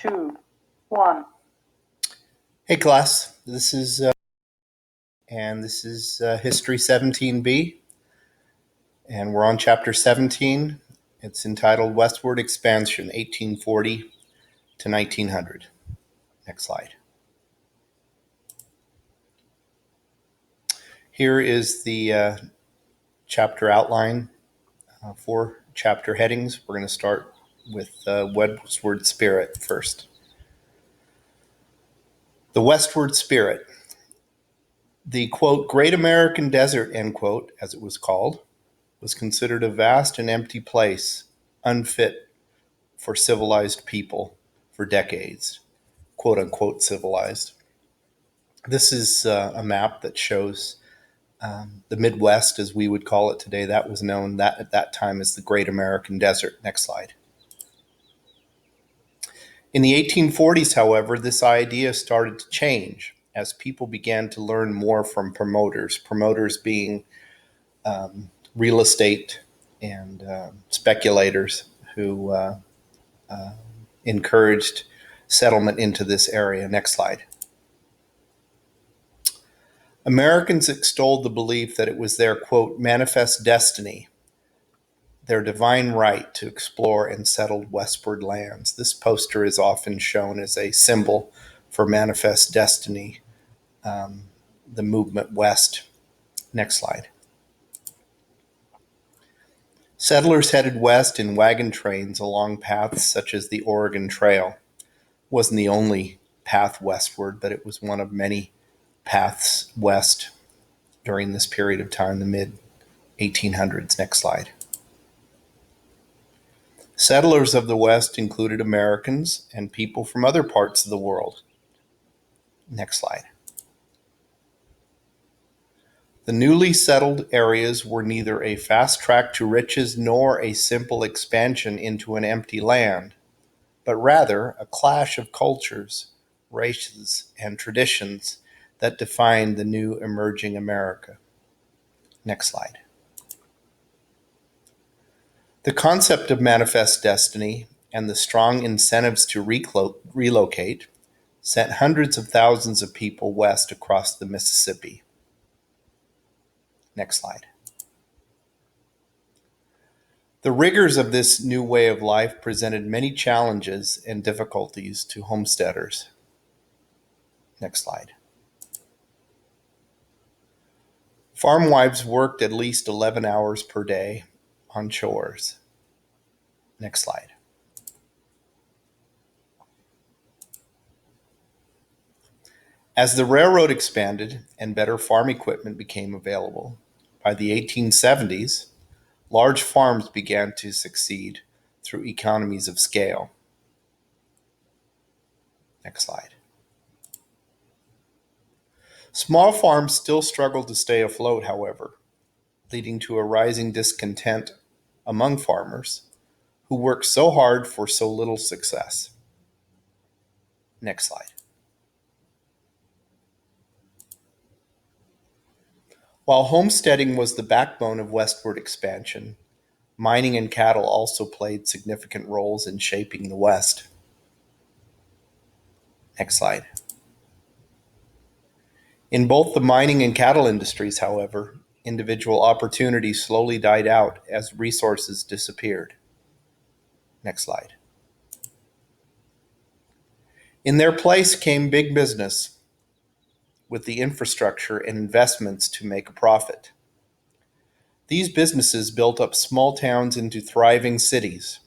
2, 1. Hey class, this is History 17B, and we're on chapter 17. It's entitled Westward Expansion, 1840 to 1900. Next slide. Here is the chapter outline, 4 chapter headings. We're going to start with Westward Spirit first. The Westward Spirit. The, quote, Great American Desert, end quote, as it was called, was considered a vast and empty place, unfit for civilized people for decades, quote unquote civilized. This is a map that shows the Midwest, as we would call it today. That was known at that time as the Great American Desert. Next slide. In the 1840s, however, this idea started to change as people began to learn more from promoters being real estate and speculators who encouraged settlement into this area. Next slide. Americans extolled the belief that it was their, quote, manifest destiny, their divine right to explore and settle westward lands. This poster is often shown as a symbol for manifest destiny, the movement west. Next slide. Settlers headed west in wagon trains along paths such as the Oregon Trail. It wasn't the only path westward, but it was one of many paths west during this period of time, the mid-1800s. Next slide. Settlers of the West included Americans and people from other parts of the world. Next slide. The newly settled areas were neither a fast track to riches nor a simple expansion into an empty land, but rather a clash of cultures, races, and traditions that defined the new emerging America. Next slide. The concept of manifest destiny and the strong incentives to relocate sent hundreds of thousands of people west across the Mississippi. Next slide. The rigors of this new way of life presented many challenges and difficulties to homesteaders. Next slide. Farm wives worked at least 11 hours per day on chores. Next slide. As the railroad expanded and better farm equipment became available, by the 1870s, large farms began to succeed through economies of scale. Next slide. Small farms still struggled to stay afloat, however, leading to a rising discontent among farmers who worked so hard for so little success. Next slide. While homesteading was the backbone of westward expansion, mining and cattle also played significant roles in shaping the West. Next slide. In both the mining and cattle industries, however, individual opportunities slowly died out as resources disappeared. Next slide. In their place came big business with the infrastructure and investments to make a profit. These businesses built up small towns into thriving cities.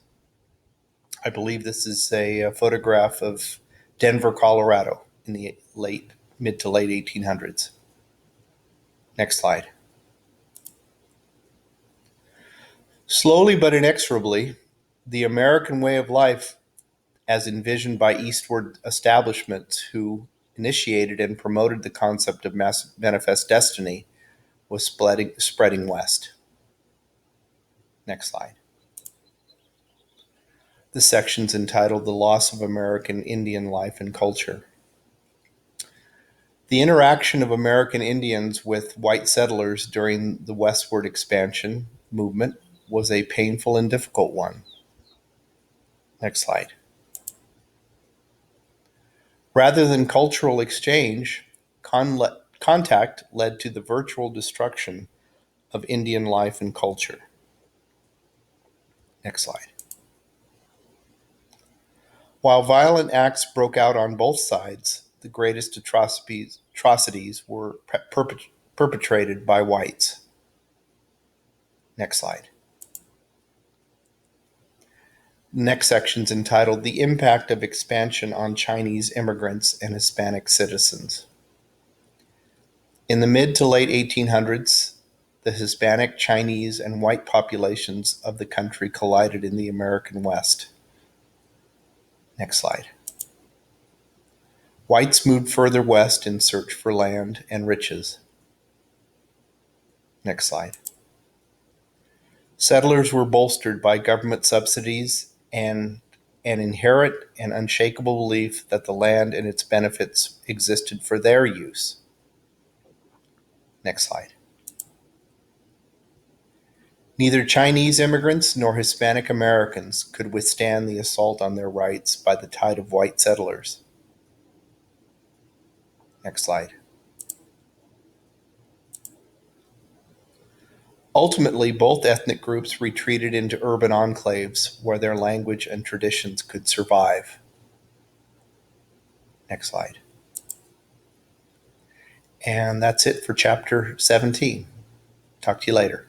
I believe this is a photograph of Denver, Colorado in the mid to late 1800s. Next slide. Slowly but inexorably, the American way of life, as envisioned by eastward establishments who initiated and promoted the concept of manifest destiny, was spreading west. Next slide. This section's entitled The Loss of American Indian Life and Culture. The interaction of American Indians with white settlers during the westward expansion movement was a painful and difficult one. Next slide. Rather than cultural exchange, contact led to the virtual destruction of Indian life and culture. Next slide. While violent acts broke out on both sides, the greatest atrocities were perpetrated by whites. Next slide. The next section is entitled The Impact of Expansion on Chinese Immigrants and Hispanic Citizens. In the mid to late 1800s, the Hispanic, Chinese, and white populations of the country collided in the American West. Next slide. Whites moved further west in search for land and riches. Next slide. Settlers were bolstered by government subsidies and an inherent and unshakable belief that the land and its benefits existed for their use. Next slide. Neither Chinese immigrants nor Hispanic Americans could withstand the assault on their rights by the tide of white settlers. Next slide. Ultimately, both ethnic groups retreated into urban enclaves where their language and traditions could survive. Next slide. And that's it for chapter 17. Talk to you later.